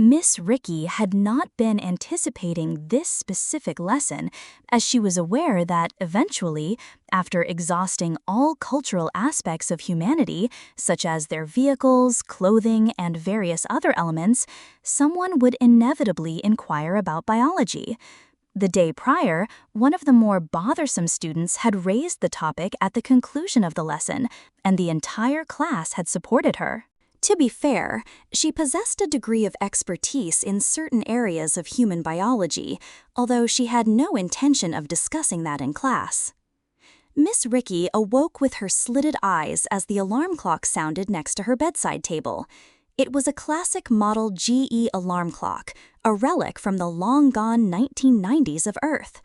Miss Ricky had not been anticipating this specific lesson, as she was aware that eventually, after exhausting all cultural aspects of humanity, such as their vehicles, clothing, and various other elements, someone would inevitably inquire about biology. The day prior, one of the more bothersome students had raised the topic at the conclusion of the lesson, and the entire class had supported her. To be fair, she possessed a degree of expertise in certain areas of human biology, although she had no intention of discussing that in class. Miss Ricky awoke with her slitted eyes as the alarm clock sounded next to her bedside table. It was a classic model GE alarm clock, a relic from the long-gone 1990s of Earth.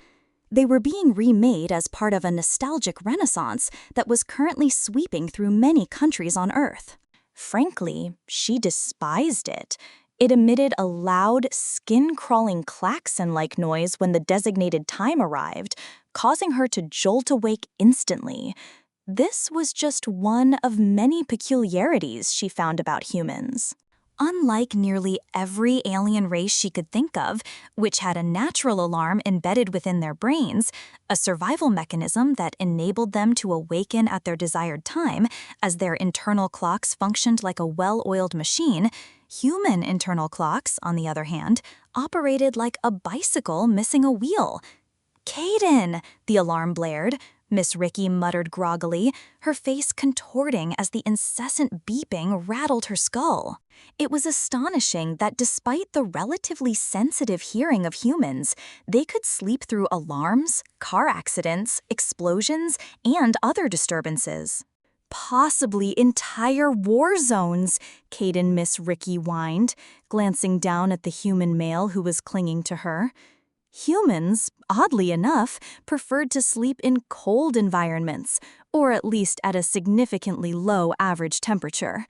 They were being remade as part of a nostalgic renaissance that was currently sweeping through many countries on Earth. Frankly, she despised it. It emitted a loud, skin-crawling klaxon-like noise when the designated time arrived, causing her to jolt awake instantly. This was just one of many peculiarities she found about humans. Unlike nearly every alien race she could think of, which had a natural alarm embedded within their brains, a survival mechanism that enabled them to awaken at their desired time, as their internal clocks functioned like a well-oiled machine, human internal clocks, on the other hand, operated like a bicycle missing a wheel. "Caden!" the alarm blared. Miss Ricky muttered groggily, her face contorting as the incessant beeping rattled her skull. It was astonishing that despite the relatively sensitive hearing of humans, they could sleep through alarms, car accidents, explosions, and other disturbances. "Possibly entire war zones," Caden Miss Ricky whined, glancing down at the human male who was clinging to her. Humans, oddly enough, preferred to sleep in cold environments, or at least at a significantly low average temperature.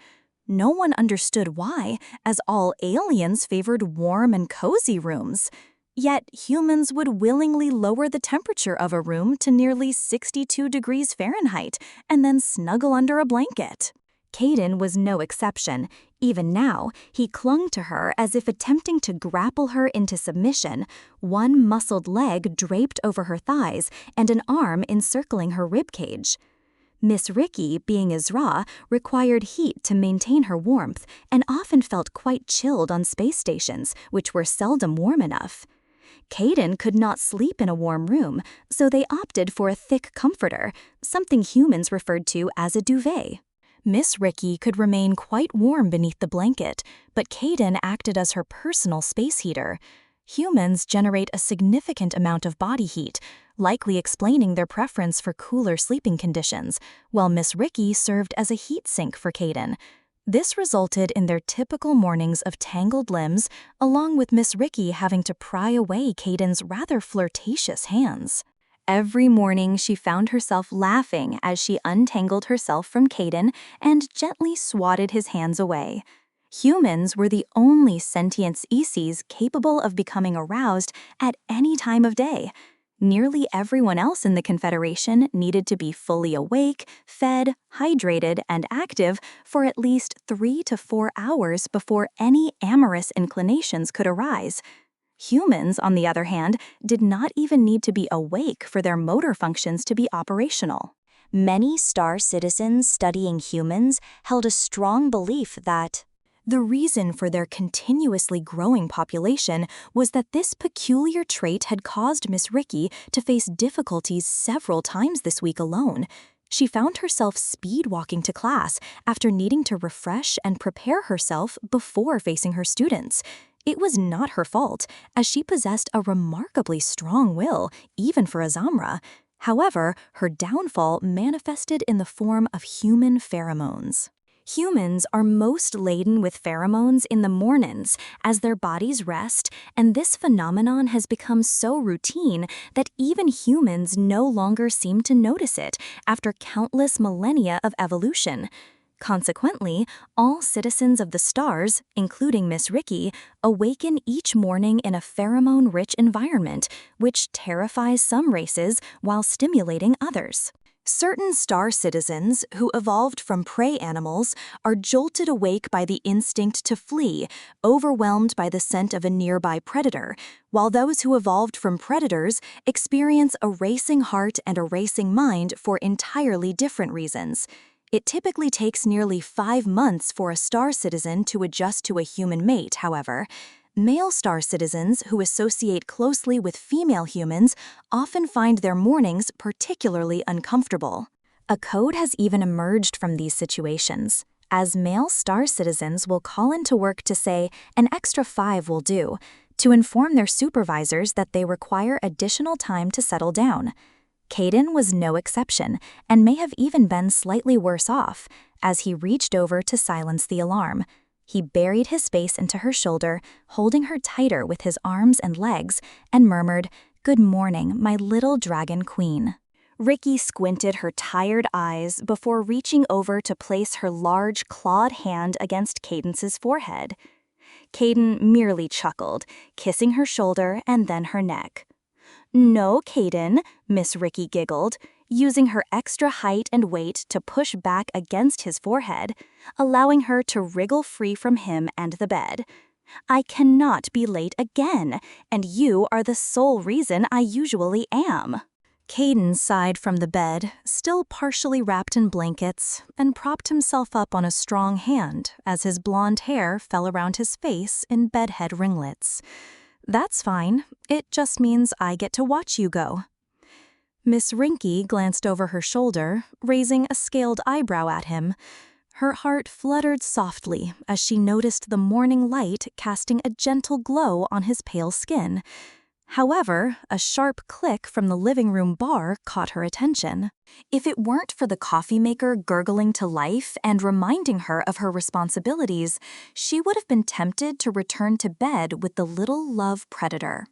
No one understood why, as all aliens favored warm and cozy rooms. Yet humans would willingly lower the temperature of a room to nearly 62 degrees Fahrenheit and then snuggle under a blanket. Caden was no exception. Even now, he clung to her as if attempting to grapple her into submission, one muscled leg draped over her thighs and an arm encircling her ribcage. Miss Ricky, being Isra, required heat to maintain her warmth and often felt quite chilled on space stations, which were seldom warm enough. Caden could not sleep in a warm room, so they opted for a thick comforter, something humans referred to as a duvet. Miss Ricky could remain quite warm beneath the blanket, but Caden acted as her personal space heater. Humans generate a significant amount of body heat, likely explaining their preference for cooler sleeping conditions, while Miss Ricky served as a heat sink for Caden. This resulted in their typical mornings of tangled limbs, along with Miss Ricky having to pry away Caden's rather flirtatious hands. Every morning she found herself laughing as she untangled herself from Caden and gently swatted his hands away. Humans were the only sentient species capable of becoming aroused at any time of day. Nearly everyone else in the Confederation needed to be fully awake, fed, hydrated, and active for at least 3 to 4 hours before any amorous inclinations could arise. Humans, on the other hand, did not even need to be awake for their motor functions to be operational. Many star citizens studying humans held a strong belief that the reason for their continuously growing population was that this peculiar trait had caused Miss Ricky to face difficulties several times this week alone. She found herself speed-walking to class after needing to refresh and prepare herself before facing her students. It was not her fault, as she possessed a remarkably strong will, even for a Zamra. However, her downfall manifested in the form of human pheromones. Humans are most laden with pheromones in the mornings as their bodies rest, and this phenomenon has become so routine that even humans no longer seem to notice it after countless millennia of evolution. Consequently, all citizens of the stars, including Miss Ricky, awaken each morning in a pheromone-rich environment, which terrifies some races while stimulating others. Certain star citizens who evolved from prey animals are jolted awake by the instinct to flee, overwhelmed by the scent of a nearby predator, while those who evolved from predators experience a racing heart and a racing mind for entirely different reasons. It typically takes nearly 5 months for a star citizen to adjust to a human mate, however. Male star citizens who associate closely with female humans often find their mornings particularly uncomfortable. A code has even emerged from these situations, as male star citizens will call into work to say, "An extra 5 will do," to inform their supervisors that they require additional time to settle down. Caden was no exception, and may have even been slightly worse off, as he reached over to silence the alarm. He buried his face into her shoulder, holding her tighter with his arms and legs, and murmured, "Good morning, my little dragon queen." Ricky squinted her tired eyes before reaching over to place her large, clawed hand against Cadence's forehead. Caden merely chuckled, kissing her shoulder and then her neck. "No, Caden," Miss Ricky giggled, using her extra height and weight to push back against his forehead, allowing her to wriggle free from him and the bed. "I cannot be late again, and you are the sole reason I usually am." Caden sighed from the bed, still partially wrapped in blankets, and propped himself up on a strong hand as his blonde hair fell around his face in bedhead ringlets. "That's fine. It just means I get to watch you go." Miss Rinky glanced over her shoulder, raising a scaled eyebrow at him. Her heart fluttered softly as she noticed the morning light casting a gentle glow on his pale skin. However, a sharp click from the living room bar caught her attention. If it weren't for the coffee maker gurgling to life and reminding her of her responsibilities, she would have been tempted to return to bed with the little love predator.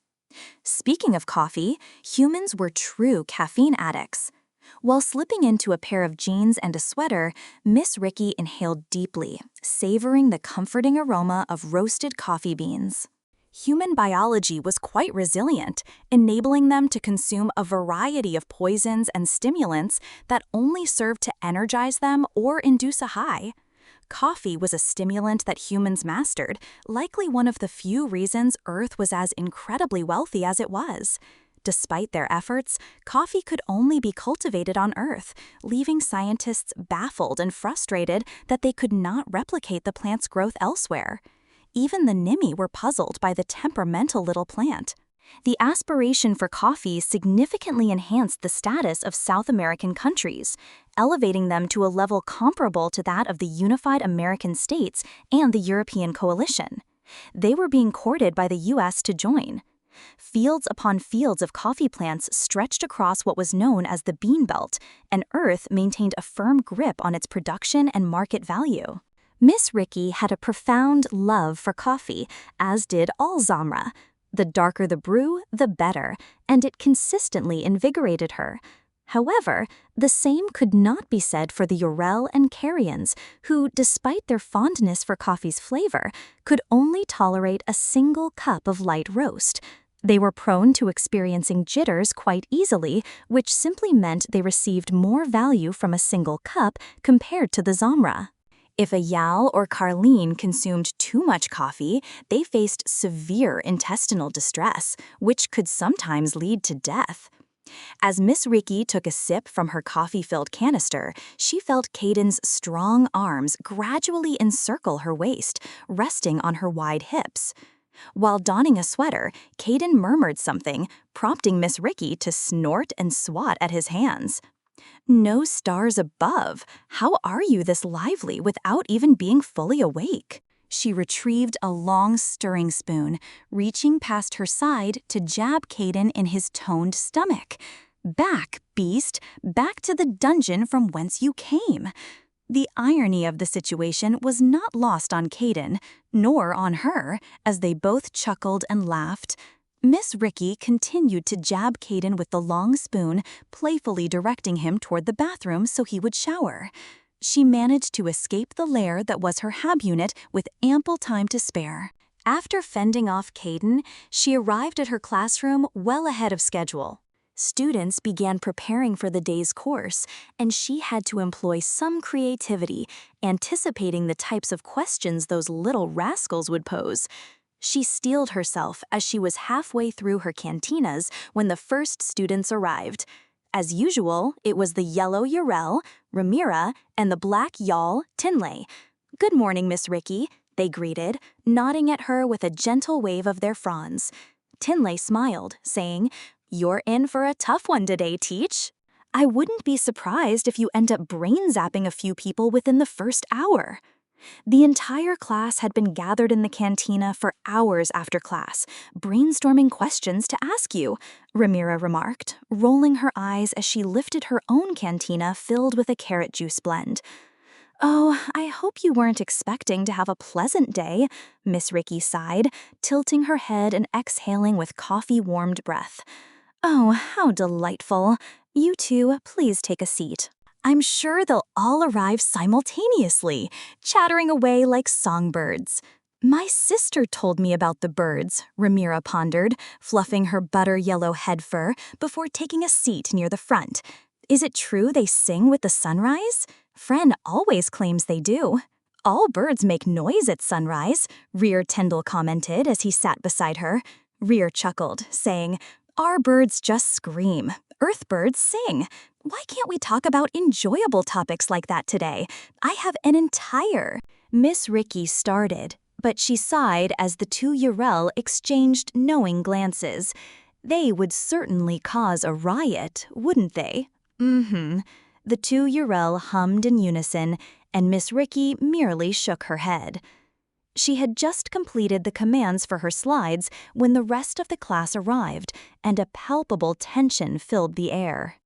Speaking of coffee, humans were true caffeine addicts. While slipping into a pair of jeans and a sweater, Miss Ricky inhaled deeply, savoring the comforting aroma of roasted coffee beans. Human biology was quite resilient, enabling them to consume a variety of poisons and stimulants that only served to energize them or induce a high. Coffee was a stimulant that humans mastered, likely one of the few reasons Earth was as incredibly wealthy as it was. Despite their efforts, coffee could only be cultivated on Earth, leaving scientists baffled and frustrated that they could not replicate the plant's growth elsewhere. Even the Nimi were puzzled by the temperamental little plant. The aspiration for coffee significantly enhanced the status of South American countries, elevating them to a level comparable to that of the unified American states and the European coalition. They were being courted by the U.S. to join. Fields upon fields of coffee plants stretched across what was known as the Bean Belt, and Earth maintained a firm grip on its production and market value. Miss Ricky had a profound love for coffee, as did all Zamra. The darker the brew, the better, and it consistently invigorated her. However, the same could not be said for the Yorel and Carians, who, despite their fondness for coffee's flavor, could only tolerate a single cup of light roast. They were prone to experiencing jitters quite easily, which simply meant they received more value from a single cup compared to the Zamra. If a Yal or Carleen consumed too much coffee, they faced severe intestinal distress, which could sometimes lead to death. As Miss Ricky took a sip from her coffee-filled canister, she felt Caden's strong arms gradually encircle her waist, resting on her wide hips. While donning a sweater, Caden murmured something, prompting Miss Ricky to snort and swat at his hands. "No stars above. How are you this lively without even being fully awake?" She retrieved a long stirring spoon, reaching past her side to jab Caden in his toned stomach. "Back, beast, back to the dungeon from whence you came." The irony of the situation was not lost on Caden, nor on her, as they both chuckled and laughed. Miss Ricky continued to jab Caden with the long spoon, playfully directing him toward the bathroom so he would shower. She managed to escape the lair that was her hab unit with ample time to spare. After fending off Caden, she arrived at her classroom well ahead of schedule. Students began preparing for the day's course, and she had to employ some creativity, anticipating the types of questions those little rascals would pose. She steeled herself as she was halfway through her cantinas when the first students arrived. As usual, it was the yellow Urel, Ramira, and the black yawl, Tinley. "Good morning, Miss Ricky," they greeted, nodding at her with a gentle wave of their fronds. Tinley smiled, saying, "You're in for a tough one today, Teach. I wouldn't be surprised if you end up brain zapping a few people within the first hour." The entire class had been gathered in the cantina for hours after class, brainstorming questions to ask you, Ramira remarked, rolling her eyes as she lifted her own cantina filled with a carrot juice blend. "Oh, I hope you weren't expecting to have a pleasant day," Miss Ricky sighed, tilting her head and exhaling with coffee-warmed breath. "Oh, how delightful. You two, please take a seat. I'm sure they'll all arrive simultaneously, chattering away like songbirds." "My sister told me about the birds," Ramira pondered, fluffing her butter-yellow head fur before taking a seat near the front. "Is it true they sing with the sunrise? Fran always claims they do." "All birds make noise at sunrise," Rear Tyndall commented as he sat beside her. Rear chuckled, saying, "Our birds just scream. Earth birds sing. Why can't we talk about enjoyable topics like that today? I have an entire—" Miss Ricky started, but she sighed as the two Urel exchanged knowing glances. They would certainly cause a riot, wouldn't they? "Mm-hmm." The two Urel hummed in unison, and Miss Ricky merely shook her head. She had just completed the commands for her slides when the rest of the class arrived, and a palpable tension filled the air.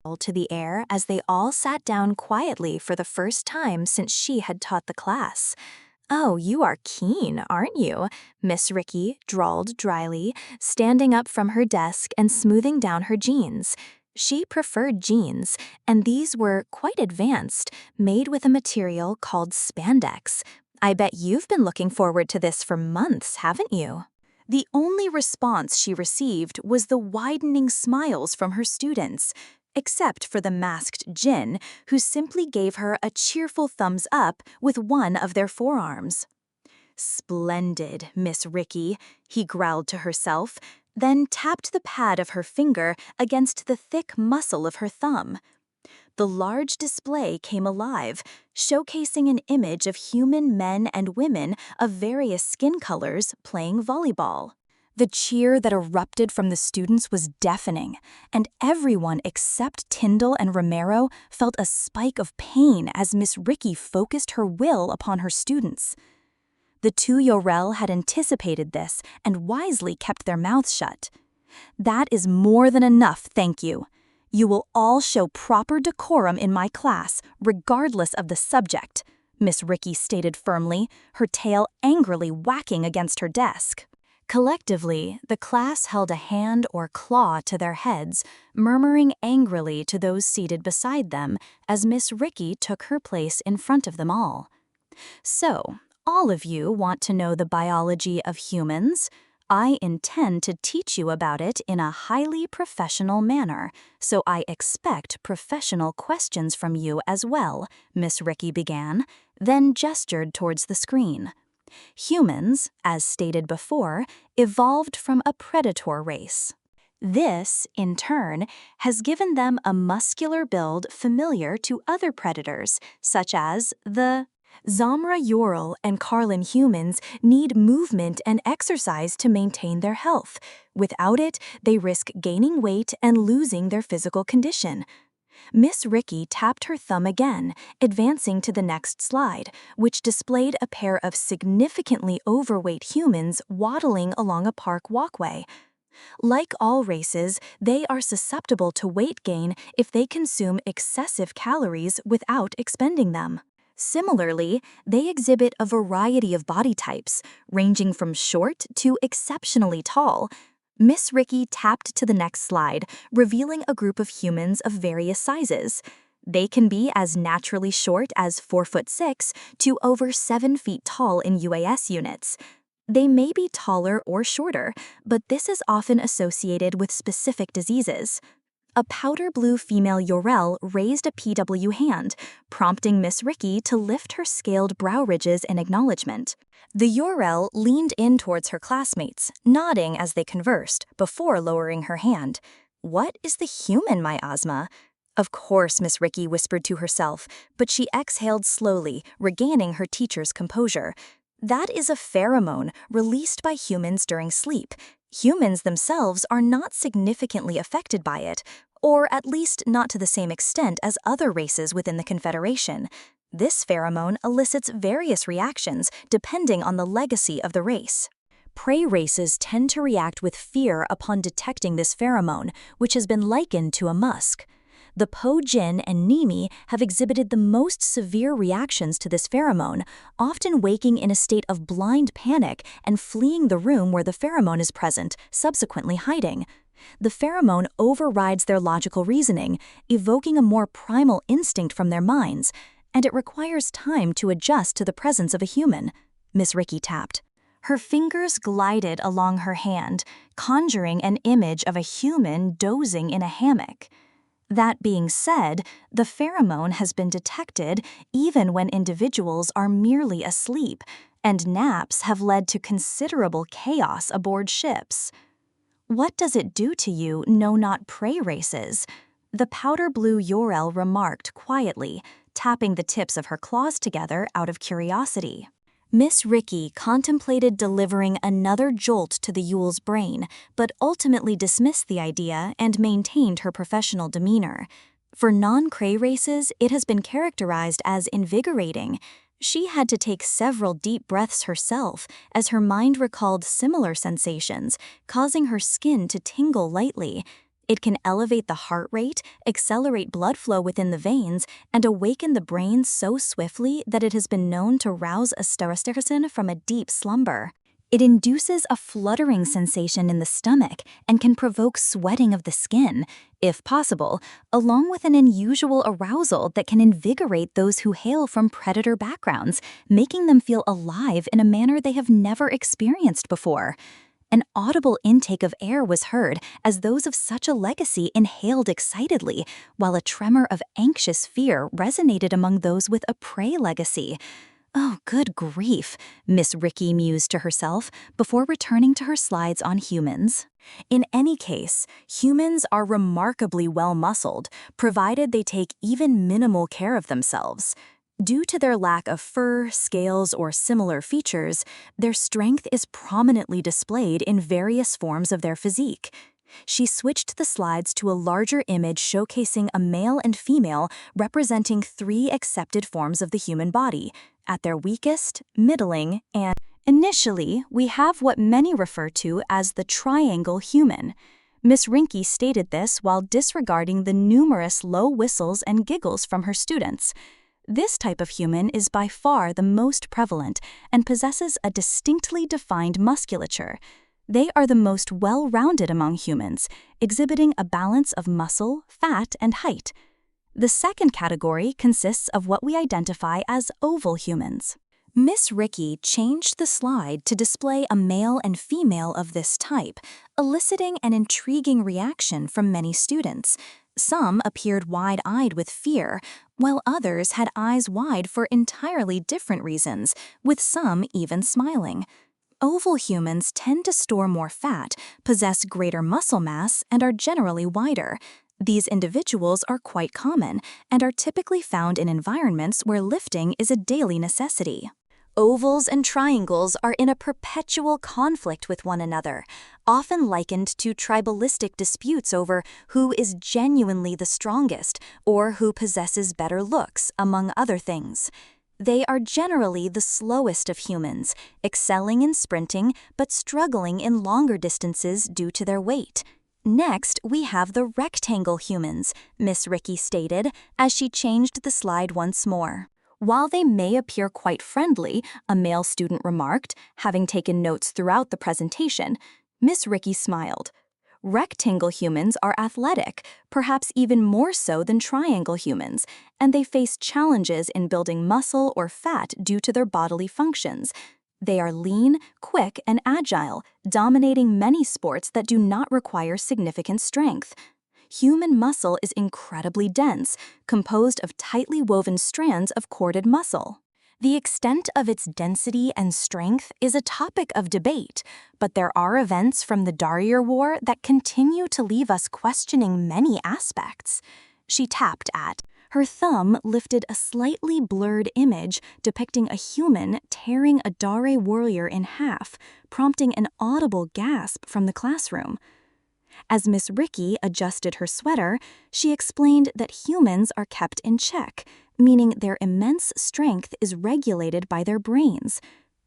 As they all sat down quietly for the first time since she had taught the class. "Oh, you are keen, aren't you?" Miss Ricky drawled dryly, standing up from her desk and smoothing down her jeans. She preferred jeans, and these were quite advanced, made with a material called spandex. "I bet you've been looking forward to this for months, haven't you?" The only response she received was the widening smiles from her students, except for the masked Jin, who simply gave her a cheerful thumbs up with one of their forearms. "Splendid, Miss Ricky," he growled to herself, then tapped the pad of her finger against the thick muscle of her thumb. The large display came alive, showcasing an image of human men and women of various skin colors playing volleyball. The cheer that erupted from the students was deafening, and everyone except Tyndall and Romero felt a spike of pain as Miss Ricky focused her will upon her students. The two Urel had anticipated this and wisely kept their mouths shut. "That is more than enough, thank you. You will all show proper decorum in my class, regardless of the subject," Miss Ricky stated firmly, her tail angrily whacking against her desk. Collectively, the class held a hand or claw to their heads, murmuring angrily to those seated beside them as Miss Ricky took her place in front of them all. "So, all of you want to know the biology of humans? I intend to teach you about it in a highly professional manner, so I expect professional questions from you as well," Miss Ricky began, then gestured towards the screen. "Humans, as stated before, evolved from a predator race. This, in turn, has given them a muscular build familiar to other predators, such as the Zamra Ural and Carlin humans need movement and exercise to maintain their health. Without it, they risk gaining weight and losing their physical condition." Miss Ricky tapped her thumb again, advancing to the next slide, which displayed a pair of significantly overweight humans waddling along a park walkway. Like all races, they are susceptible to weight gain if they consume excessive calories without expending them. Similarly, they exhibit a variety of body types, ranging from short to exceptionally tall. Miss Ricky tapped to the next slide, revealing a group of humans of various sizes. They can be as naturally short as 4'6" to over 7 feet tall in UAS units. They may be taller or shorter, but this is often associated with specific diseases. A powder blue female Yorel raised a PW hand, prompting Miss Ricky to lift her scaled brow ridges in acknowledgement. The Yorel leaned in towards her classmates, nodding as they conversed, before lowering her hand. "What is the human miasma?" Of course, Miss Ricky whispered to herself, but she exhaled slowly, regaining her teacher's composure. "That is a pheromone released by humans during sleep. Humans themselves are not significantly affected by it, or at least not to the same extent as other races within the Confederation. This pheromone elicits various reactions depending on the legacy of the race. Prey races tend to react with fear upon detecting this pheromone, which has been likened to a musk. The Po Jin and Nimi have exhibited the most severe reactions to this pheromone, often waking in a state of blind panic and fleeing the room where the pheromone is present, subsequently hiding. The pheromone overrides their logical reasoning, evoking a more primal instinct from their minds, and it requires time to adjust to the presence of a human. Miss Ricky tapped. Her fingers glided along her hand, conjuring an image of a human dozing in a hammock. That being said, the pheromone has been detected even when individuals are merely asleep, and naps have led to considerable chaos aboard ships. "What does it do to you, know-not prey races?" the powder blue Yorel remarked quietly, tapping the tips of her claws together out of curiosity. Miss Ricky contemplated delivering another jolt to the Yule's brain, but ultimately dismissed the idea and maintained her professional demeanor. For non-Cray races, it has been characterized as invigorating. She had to take several deep breaths herself as her mind recalled similar sensations, causing her skin to tingle lightly. It can elevate the heart rate, accelerate blood flow within the veins, and awaken the brain so swiftly that it has been known to rouse a starsterson from a deep slumber. It induces a fluttering sensation in the stomach and can provoke sweating of the skin, if possible, along with an unusual arousal that can invigorate those who hail from predator backgrounds, making them feel alive in a manner they have never experienced before. An audible intake of air was heard as those of such a legacy inhaled excitedly, while a tremor of anxious fear resonated among those with a prey legacy. "Oh, good grief," Miss Ricky mused to herself before returning to her slides on humans. In any case, humans are remarkably well-muscled, provided they take even minimal care of themselves. Due to their lack of fur, scales, or similar features, their strength is prominently displayed in various forms of their physique. She switched the slides to a larger image showcasing a male and female representing 3 accepted forms of the human body, at their weakest, middling, and initially, we have what many refer to as the triangle human. Miss Rinky stated this while disregarding the numerous low whistles and giggles from her students. This type of human is by far the most prevalent and possesses a distinctly defined musculature. They are the most well-rounded among humans, exhibiting a balance of muscle, fat, and height. The second category consists of what we identify as oval humans. Miss Ricky changed the slide to display a male and female of this type, eliciting an intriguing reaction from many students. Some appeared wide-eyed with fear, while others had eyes wide for entirely different reasons, with some even smiling. Oval humans tend to store more fat, possess greater muscle mass, and are generally wider. These individuals are quite common and are typically found in environments where lifting is a daily necessity. Ovals and triangles are in a perpetual conflict with one another, often likened to tribalistic disputes over who is genuinely the strongest or who possesses better looks, among other things. They are generally the slowest of humans, excelling in sprinting but struggling in longer distances due to their weight. Next, we have the rectangle humans, Miss Ricky stated as she changed the slide once more. "While they may appear quite friendly," a male student remarked, having taken notes throughout the presentation. Miss Ricky smiled. "Rectangle humans are athletic, perhaps even more so than triangle humans, and they face challenges in building muscle or fat due to their bodily functions. They are lean, quick, and agile, dominating many sports that do not require significant strength. human muscle is incredibly dense, composed of tightly woven strands of corded muscle. The extent of its density and strength is a topic of debate, but there are events from the Darrier War that continue to leave us questioning many aspects. She tapped at. Her thumb lifted a slightly blurred image depicting a human tearing a Dare warrior in half, prompting an audible gasp from the classroom. As Miss Ricky adjusted her sweater, she explained that humans are kept in check, meaning their immense strength is regulated by their brains.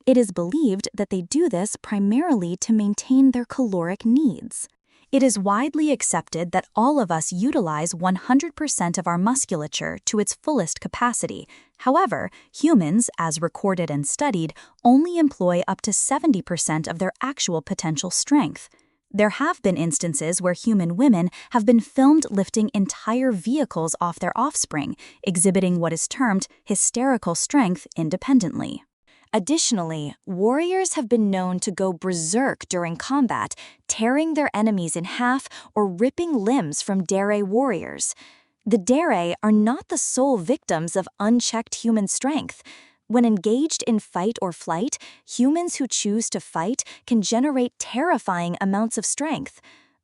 It is believed that they do this primarily to maintain their caloric needs. It is widely accepted that all of us utilize 100% of our musculature to its fullest capacity. However, humans, as recorded and studied, only employ up to 70% of their actual potential strength. There have been instances where human women have been filmed lifting entire vehicles off their offspring, exhibiting what is termed hysterical strength independently. Additionally, warriors have been known to go berserk during combat, tearing their enemies in half or ripping limbs from Dare warriors. The Dare are not the sole victims of unchecked human strength. When engaged in fight or flight, humans who choose to fight can generate terrifying amounts of strength.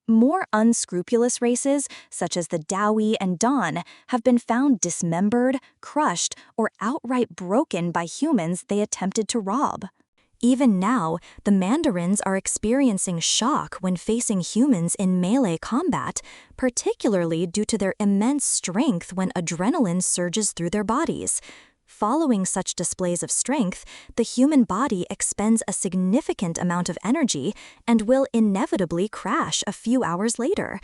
More unscrupulous races, such as the Dawi and Don, have been found dismembered, crushed, or outright broken by humans they attempted to rob. Even now, the Mandarins are experiencing shock when facing humans in melee combat, particularly due to their immense strength when adrenaline surges through their bodies. Following such displays of strength, the human body expends a significant amount of energy and will inevitably crash a few hours later.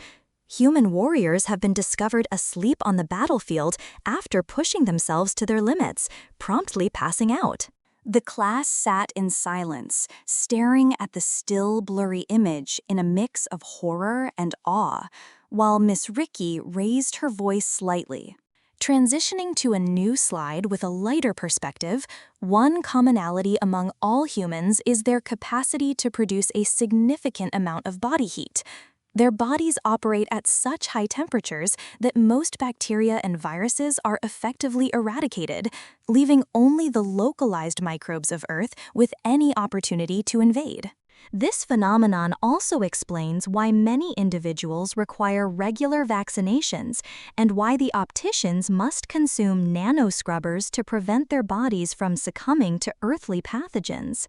Human warriors have been discovered asleep on the battlefield after pushing themselves to their limits, promptly passing out. The class sat in silence, staring at the still, blurry image in a mix of horror and awe, while Miss Ricky raised her voice slightly. Transitioning to a new slide with a lighter perspective, one commonality among all humans is their capacity to produce a significant amount of body heat. Their bodies operate at such high temperatures that most bacteria and viruses are effectively eradicated, leaving only the localized microbes of Earth with any opportunity to invade. This phenomenon also explains why many individuals require regular vaccinations and why the opticians must consume nanoscrubbers to prevent their bodies from succumbing to earthly pathogens.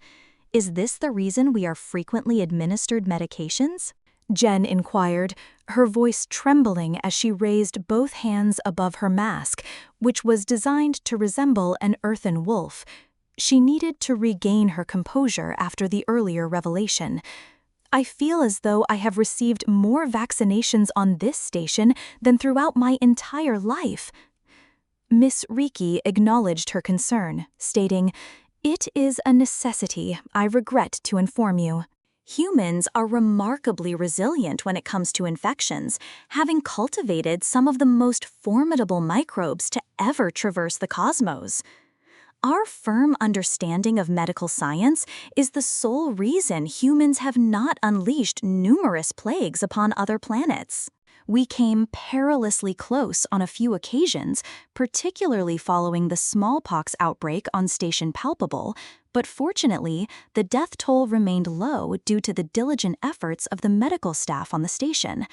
Is this the reason we are frequently administered medications? Jen inquired, her voice trembling as she raised both hands above her mask, which was designed to resemble an earthen wolf. She needed to regain her composure after the earlier revelation. I feel as though I have received more vaccinations on this station than throughout my entire life. Miss Ricky acknowledged her concern, stating, "It is a necessity, I regret to inform you. Humans are remarkably resilient when it comes to infections, having cultivated some of the most formidable microbes to ever traverse the cosmos. Our firm understanding of medical science is the sole reason humans have not unleashed numerous plagues upon other planets. We came perilously close on a few occasions, particularly following the smallpox outbreak on Station Palpable, but fortunately, the death toll remained low due to the diligent efforts of the medical staff on the station.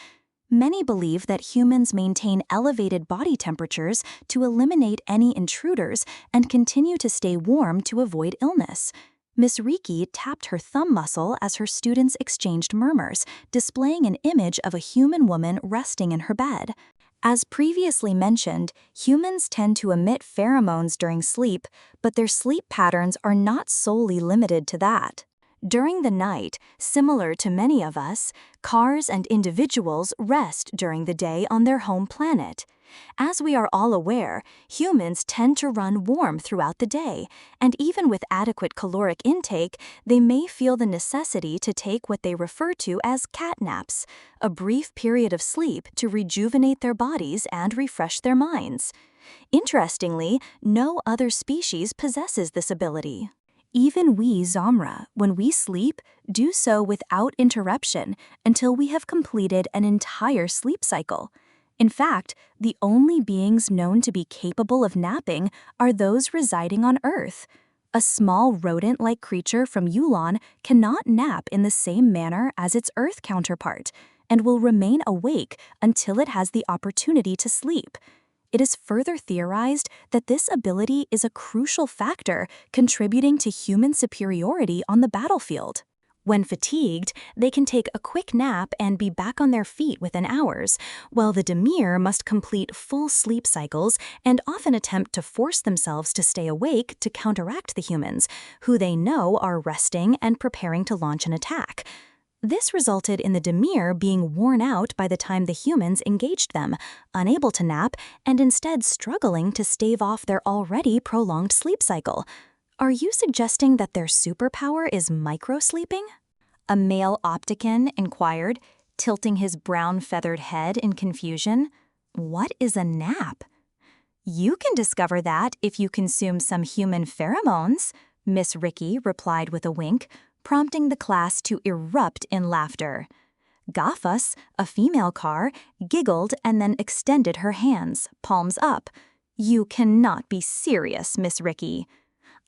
Many believe that humans maintain elevated body temperatures to eliminate any intruders and continue to stay warm to avoid illness." Miss Ricky tapped her thumb muscle as her students exchanged murmurs, displaying an image of a human woman resting in her bed. As previously mentioned, humans tend to emit pheromones during sleep, but their sleep patterns are not solely limited to that. During the night, similar to many of us, cars and individuals rest during the day on their home planet. As we are all aware, humans tend to run warm throughout the day, and even with adequate caloric intake, they may feel the necessity to take what they refer to as cat naps, a brief period of sleep to rejuvenate their bodies and refresh their minds. Interestingly, no other species possesses this ability. Even we Zamra, when we sleep, do so without interruption until we have completed an entire sleep cycle. In fact, the only beings known to be capable of napping are those residing on Earth. A small rodent-like creature from Yulon cannot nap in the same manner as its Earth counterpart and will remain awake until it has the opportunity to sleep. It is further theorized that this ability is a crucial factor contributing to human superiority on the battlefield. When fatigued, they can take a quick nap and be back on their feet within hours, while the Dimir must complete full sleep cycles and often attempt to force themselves to stay awake to counteract the humans, who they know are resting and preparing to launch an attack. This resulted in the Dimir being worn out by the time the humans engaged them, unable to nap, and instead struggling to stave off their already prolonged sleep cycle. Are you suggesting that their superpower is microsleeping? A male opticon inquired, tilting his brown feathered head in confusion. What is a nap? You can discover that if you consume some human pheromones, Miss Ricky replied with a wink, prompting the class to erupt in laughter. Gafas, a female car, giggled and then extended her hands, palms up. You cannot be serious, Miss Ricky.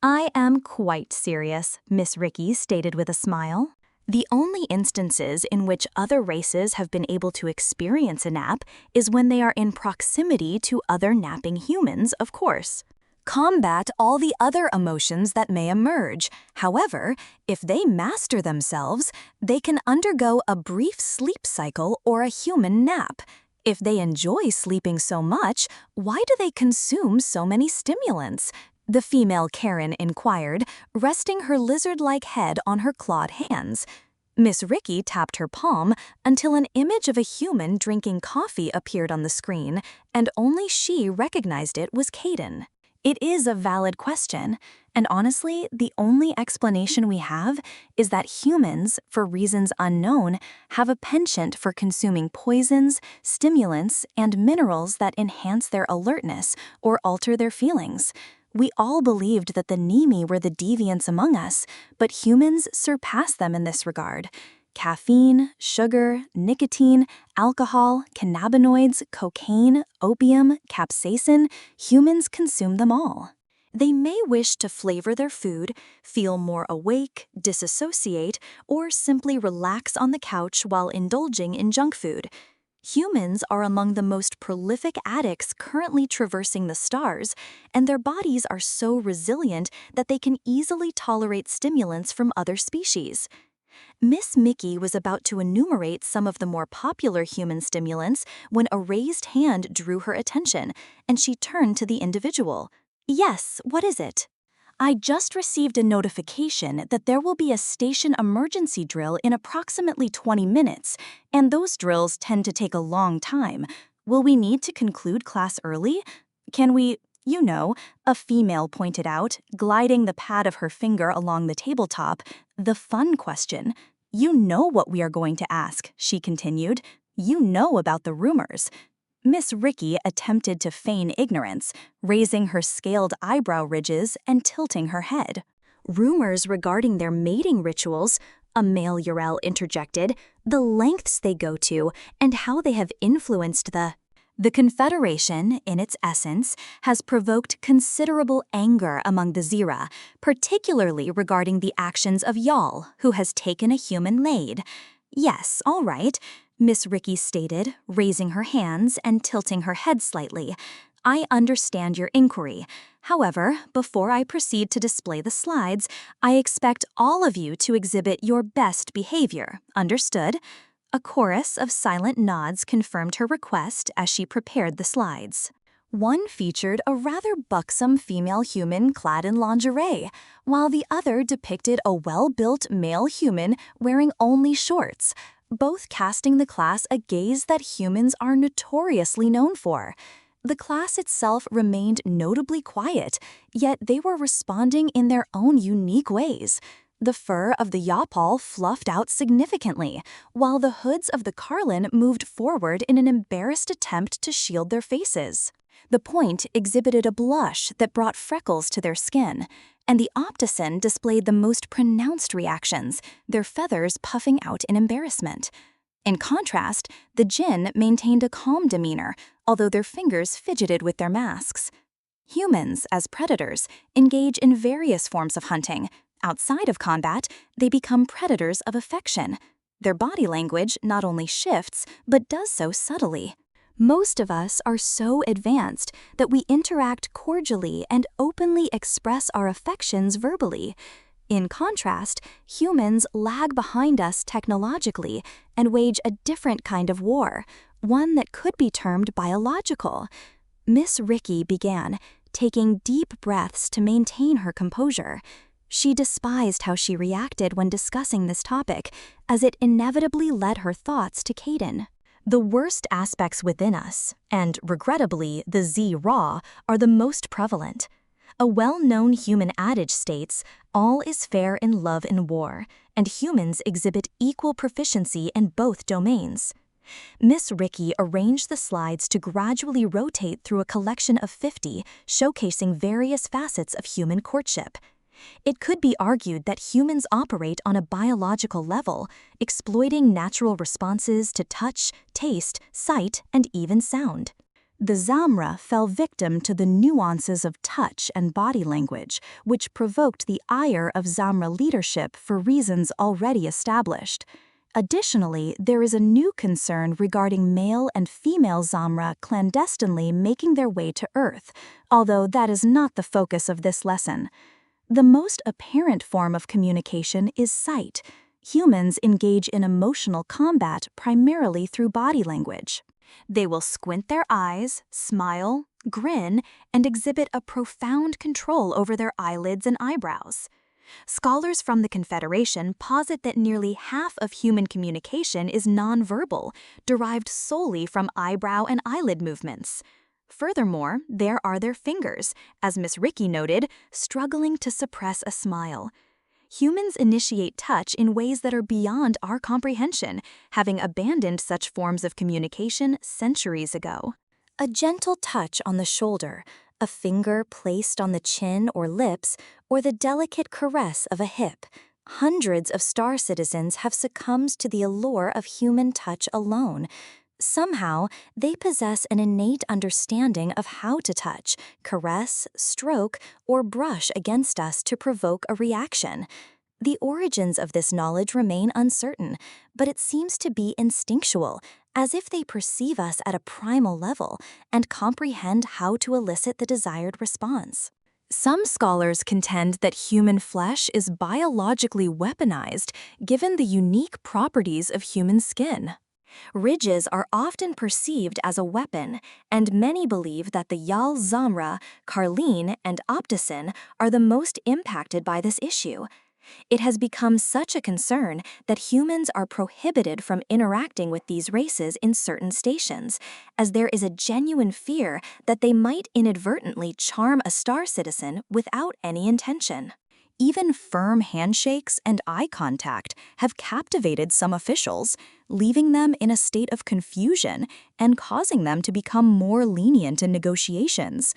I am quite serious, Miss Ricky stated with a smile. The only instances in which other races have been able to experience a nap is when they are in proximity to other napping humans, of course. Combat all the other emotions that may emerge. However, if they master themselves, they can undergo a brief sleep cycle or a human nap. If they enjoy sleeping so much, why do they consume so many stimulants? The female Karen inquired, resting her lizard-like head on her clawed hands. Miss Ricky tapped her palm until an image of a human drinking coffee appeared on the screen, and only she recognized it was Caden. It is a valid question, and honestly, the only explanation we have is that humans, for reasons unknown, have a penchant for consuming poisons, stimulants, and minerals that enhance their alertness or alter their feelings. We all believed that the Nemi were the deviants among us, but humans surpass them in this regard. Caffeine, sugar, nicotine, alcohol, cannabinoids, cocaine, opium, capsaicin, humans consume them all. They may wish to flavor their food, feel more awake, disassociate, or simply relax on the couch while indulging in junk food. Humans are among the most prolific addicts currently traversing the stars, and their bodies are so resilient that they can easily tolerate stimulants from other species. Miss Mickey was about to enumerate some of the more popular human stimulants when a raised hand drew her attention, and she turned to the individual. Yes, what is it? I just received a notification that there will be a station emergency drill in approximately 20 minutes, and those drills tend to take a long time. Will we need to conclude class early? Can we, a female pointed out, gliding the pad of her finger along the tabletop, the fun question. You know what we are going to ask, she continued. You know about the rumors. Miss Ricky attempted to feign ignorance, raising her scaled eyebrow ridges and tilting her head. Rumors regarding their mating rituals, a male Urel interjected, the lengths they go to, and how they have influenced The Confederation, in its essence, has provoked considerable anger among the Zira, particularly regarding the actions of Y'all, who has taken a human laid. Yes, all right, Miss Ricky stated, raising her hands and tilting her head slightly. I understand your inquiry. However, before I proceed to display the slides, I expect all of you to exhibit your best behavior. Understood? A chorus of silent nods confirmed her request as she prepared the slides. One featured a rather buxom female human clad in lingerie, while the other depicted a well-built male human wearing only shorts, both casting the class a gaze that humans are notoriously known for. The class itself remained notably quiet, yet they were responding in their own unique ways. The fur of the Yapal fluffed out significantly, while the hoods of the Carlin moved forward in an embarrassed attempt to shield their faces. The Point exhibited a blush that brought freckles to their skin, and the Opticon displayed the most pronounced reactions, their feathers puffing out in embarrassment. In contrast, the jinn maintained a calm demeanor, although their fingers fidgeted with their masks. Humans, as predators, engage in various forms of hunting. Outside of combat, they become predators of affection. Their body language not only shifts, but does so subtly. Most of us are so advanced that we interact cordially and openly express our affections verbally. In contrast, humans lag behind us technologically and wage a different kind of war, one that could be termed biological. Miss Ricky began, taking deep breaths to maintain her composure. She despised how she reacted when discussing this topic, as it inevitably led her thoughts to Caden. The worst aspects within us, and regrettably the Z-Raw, are the most prevalent. A well-known human adage states, "All is fair in love and war," and humans exhibit equal proficiency in both domains. Miss Ricky arranged the slides to gradually rotate through a collection of 50, showcasing various facets of human courtship. It could be argued that humans operate on a biological level, exploiting natural responses to touch, taste, sight, and even sound. The Zamra fell victim to the nuances of touch and body language, which provoked the ire of Zamra leadership for reasons already established. Additionally, there is a new concern regarding male and female Zamra clandestinely making their way to Earth, although that is not the focus of this lesson. The most apparent form of communication is sight. Humans engage in emotional combat primarily through body language. They will squint their eyes, smile, grin, and exhibit a profound control over their eyelids and eyebrows. Scholars from the Confederation posit that nearly half of human communication is nonverbal, derived solely from eyebrow and eyelid movements. Furthermore, there are their fingers, as Miss Ricky noted, struggling to suppress a smile. Humans initiate touch in ways that are beyond our comprehension, having abandoned such forms of communication centuries ago. A gentle touch on the shoulder, a finger placed on the chin or lips, or the delicate caress of a hip. Hundreds of star citizens have succumbed to the allure of human touch alone. Somehow, they possess an innate understanding of how to touch, caress, stroke, or brush against us to provoke a reaction. The origins of this knowledge remain uncertain, but it seems to be instinctual, as if they perceive us at a primal level and comprehend how to elicit the desired response. Some scholars contend that human flesh is biologically weaponized given the unique properties of human skin. Ridges are often perceived as a weapon, and many believe that the Yal Zamra, Carline, and Opticin are the most impacted by this issue. It has become such a concern that humans are prohibited from interacting with these races in certain stations, as there is a genuine fear that they might inadvertently charm a star citizen without any intention. Even firm handshakes and eye contact have captivated some officials, leaving them in a state of confusion and causing them to become more lenient in negotiations.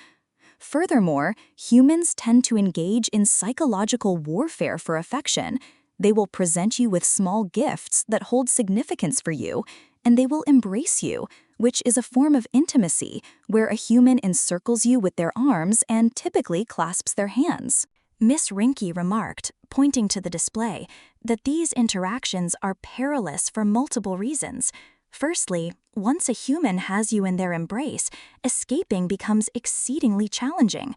Furthermore, humans tend to engage in psychological warfare for affection. They will present you with small gifts that hold significance for you, and they will embrace you, which is a form of intimacy where a human encircles you with their arms and typically clasps their hands. Miss Rinky remarked, pointing to the display, that these interactions are perilous for multiple reasons. Firstly, once a human has you in their embrace, escaping becomes exceedingly challenging.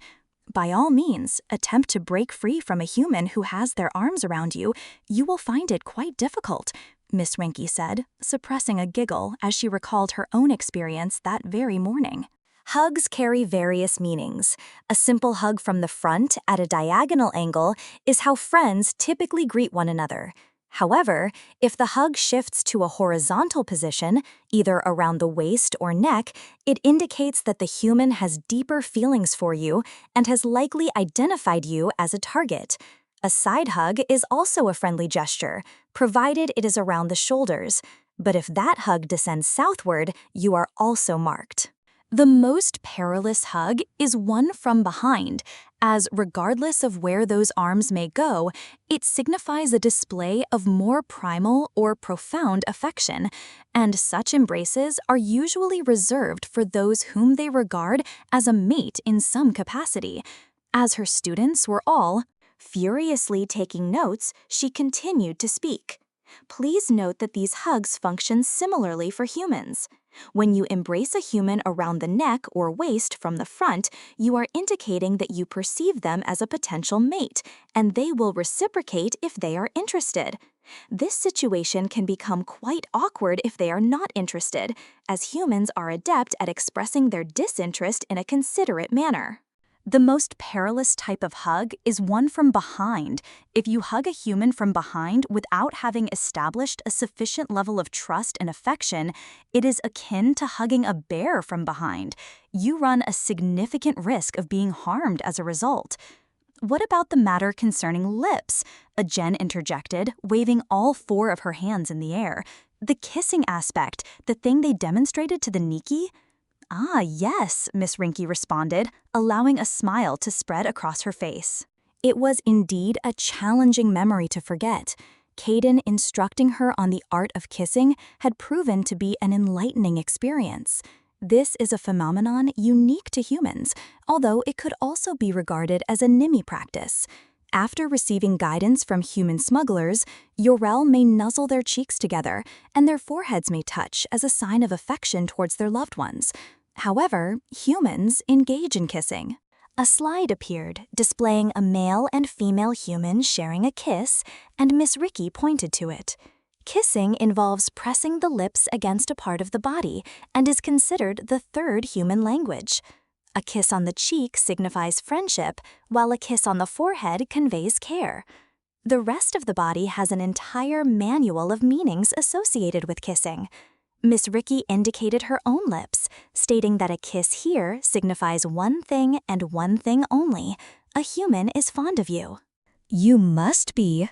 By all means, attempt to break free from a human who has their arms around you. You will find it quite difficult, Miss Rinky said, suppressing a giggle as she recalled her own experience that very morning. Hugs carry various meanings. A simple hug from the front at a diagonal angle is how friends typically greet one another. However, if the hug shifts to a horizontal position, either around the waist or neck, it indicates that the human has deeper feelings for you and has likely identified you as a target. A side hug is also a friendly gesture, provided it is around the shoulders. But if that hug descends southward, you are also marked. The most perilous hug is one from behind, as regardless of where those arms may go, it signifies a display of more primal or profound affection, and such embraces are usually reserved for those whom they regard as a mate in some capacity. As her students were all furiously taking notes, she continued to speak. Please note that these hugs function similarly for humans. When you embrace a human around the neck or waist from the front, you are indicating that you perceive them as a potential mate, and they will reciprocate if they are interested. This situation can become quite awkward if they are not interested, as humans are adept at expressing their disinterest in a considerate manner. The most perilous type of hug is one from behind. If you hug a human from behind without having established a sufficient level of trust and affection, it is akin to hugging a bear from behind. You run a significant risk of being harmed as a result. What about the matter concerning lips? Jen interjected, waving all 4 of her hands in the air. The kissing aspect, the thing they demonstrated to the Nikki? Ah, yes, Miss Rinky responded, allowing a smile to spread across her face. It was indeed a challenging memory to forget. Caden instructing her on the art of kissing had proven to be an enlightening experience. This is a phenomenon unique to humans, although it could also be regarded as a NIMI practice. After receiving guidance from human smugglers, Yorel may nuzzle their cheeks together, and their foreheads may touch as a sign of affection towards their loved ones. However, humans engage in kissing. A slide appeared, displaying a male and female human sharing a kiss, and Miss Ricky pointed to it. Kissing involves pressing the lips against a part of the body and is considered the 3rd human language. A kiss on the cheek signifies friendship, while a kiss on the forehead conveys care. The rest of the body has an entire manual of meanings associated with kissing. Miss Ricky indicated her own lips, stating that a kiss here signifies one thing and one thing only: a human is fond of you. You must be.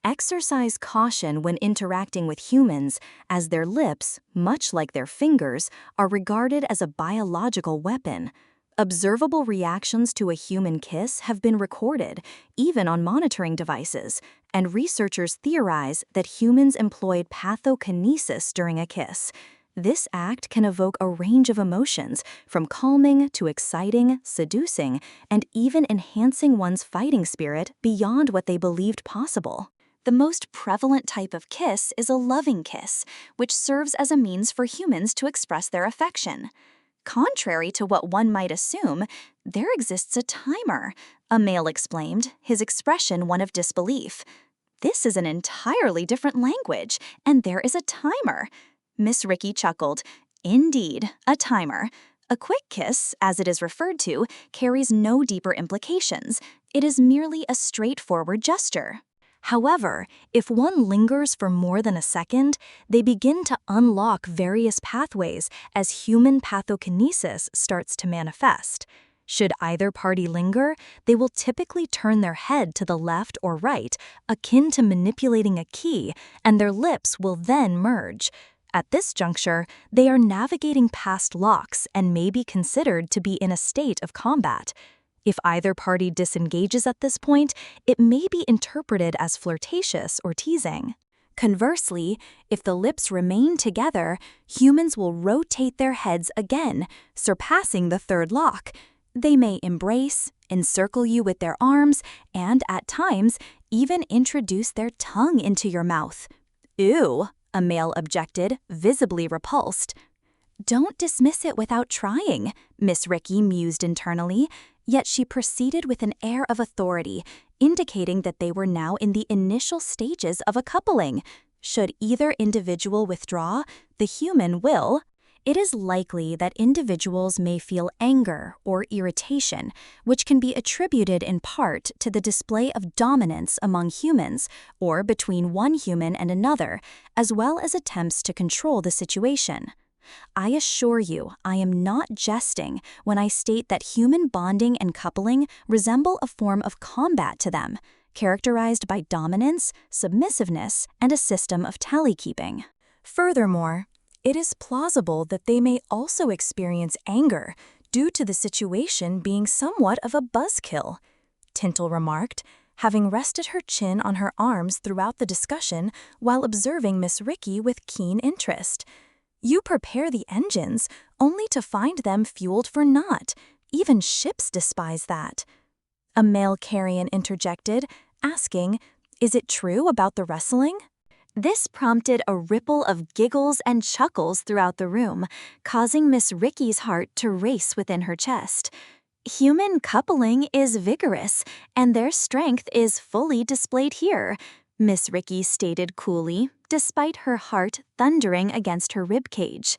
Exercise caution when interacting with humans, as their lips, much like their fingers, are regarded as a biological weapon. Observable reactions to a human kiss have been recorded, even on monitoring devices, and researchers theorize that humans employed pathokinesis during a kiss. This act can evoke a range of emotions, from calming to exciting, seducing, and even enhancing one's fighting spirit beyond what they believed possible. The most prevalent type of kiss is a loving kiss, which serves as a means for humans to express their affection. Contrary to what one might assume, there exists a timer, a male exclaimed, his expression one of disbelief. This is an entirely different language, and there is a timer. Miss Ricky chuckled. Indeed, a timer. A quick kiss, as it is referred to, carries no deeper implications. It is merely a straightforward gesture. However, if one lingers for more than a second, they begin to unlock various pathways as human pathokinesis starts to manifest. Should either party linger, they will typically turn their head to the left or right, akin to manipulating a key, and their lips will then merge. At this juncture, they are navigating past locks and may be considered to be in a state of combat. If either party disengages at this point, it may be interpreted as flirtatious or teasing. Conversely, if the lips remain together, humans will rotate their heads again, surpassing the 3rd lock. They may embrace, encircle you with their arms, and at times, even introduce their tongue into your mouth. Ew, a male objected, visibly repulsed. Don't dismiss it without trying, Miss Ricky mused internally. Yet she proceeded with an air of authority, indicating that they were now in the initial stages of a coupling. Should either individual withdraw, the human will. It is likely that individuals may feel anger or irritation, which can be attributed in part to the display of dominance among humans or between one human and another, as well as attempts to control the situation. I assure you, I am not jesting when I state that human bonding and coupling resemble a form of combat to them, characterized by dominance, submissiveness, and a system of tally-keeping. Furthermore, It is plausible that they may also experience anger due to the situation being somewhat of a buzzkill, Tintle remarked, having rested her chin on her arms throughout the discussion while observing Miss Ricky with keen interest. You prepare the engines only to find them fueled for naught. Even ships despise that. A male carrion interjected, asking, "Is it true about the wrestling?" This prompted a ripple of giggles and chuckles throughout the room, causing Miss Ricky's heart to race within her chest. Human coupling is vigorous, and their strength is fully displayed here, Miss Ricky stated coolly, despite her heart thundering against her ribcage.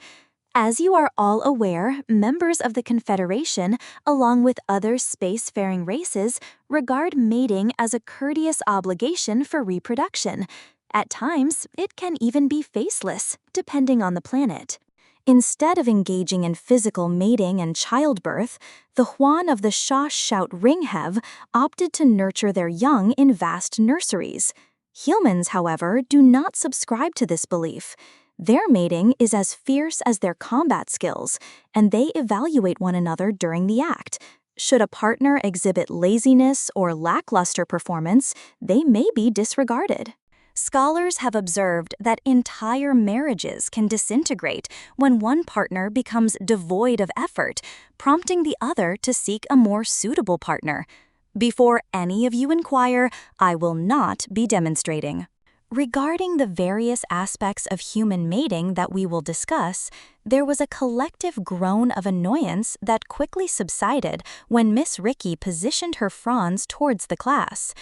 As you are all aware, members of the Confederation, along with other spacefaring races, regard mating as a courteous obligation for reproduction. At times, it can even be faceless, depending on the planet. Instead of engaging in physical mating and childbirth, the Huan of the Shout Ringhev opted to nurture their young in vast nurseries. Humans, however, do not subscribe to this belief. Their mating is as fierce as their combat skills, and they evaluate one another during the act. Should a partner exhibit laziness or lackluster performance, they may be disregarded. Scholars have observed that entire marriages can disintegrate when one partner becomes devoid of effort, prompting the other to seek a more suitable partner. Before any of you inquire, I will not be demonstrating. Regarding the various aspects of human mating that we will discuss, there was a collective groan of annoyance that quickly subsided when Miss Ricky positioned her fronds towards the class.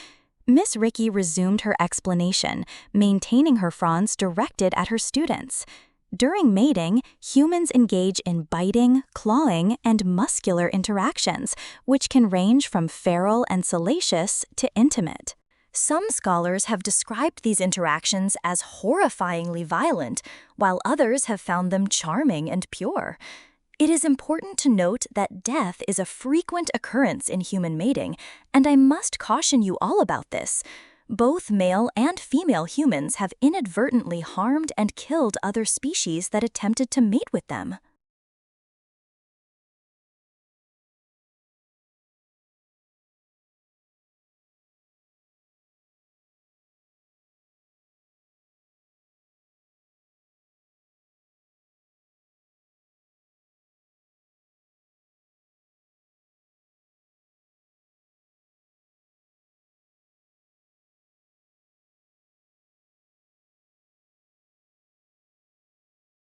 Miss Ricky resumed her explanation, maintaining her fronds directed at her students. During mating, humans engage in biting, clawing, and muscular interactions, which can range from feral and salacious to intimate. Some scholars have described these interactions as horrifyingly violent, while others have found them charming and pure. It is important to note that death is a frequent occurrence in human mating, and I must caution you all about this. Both male and female humans have inadvertently harmed and killed other species that attempted to mate with them.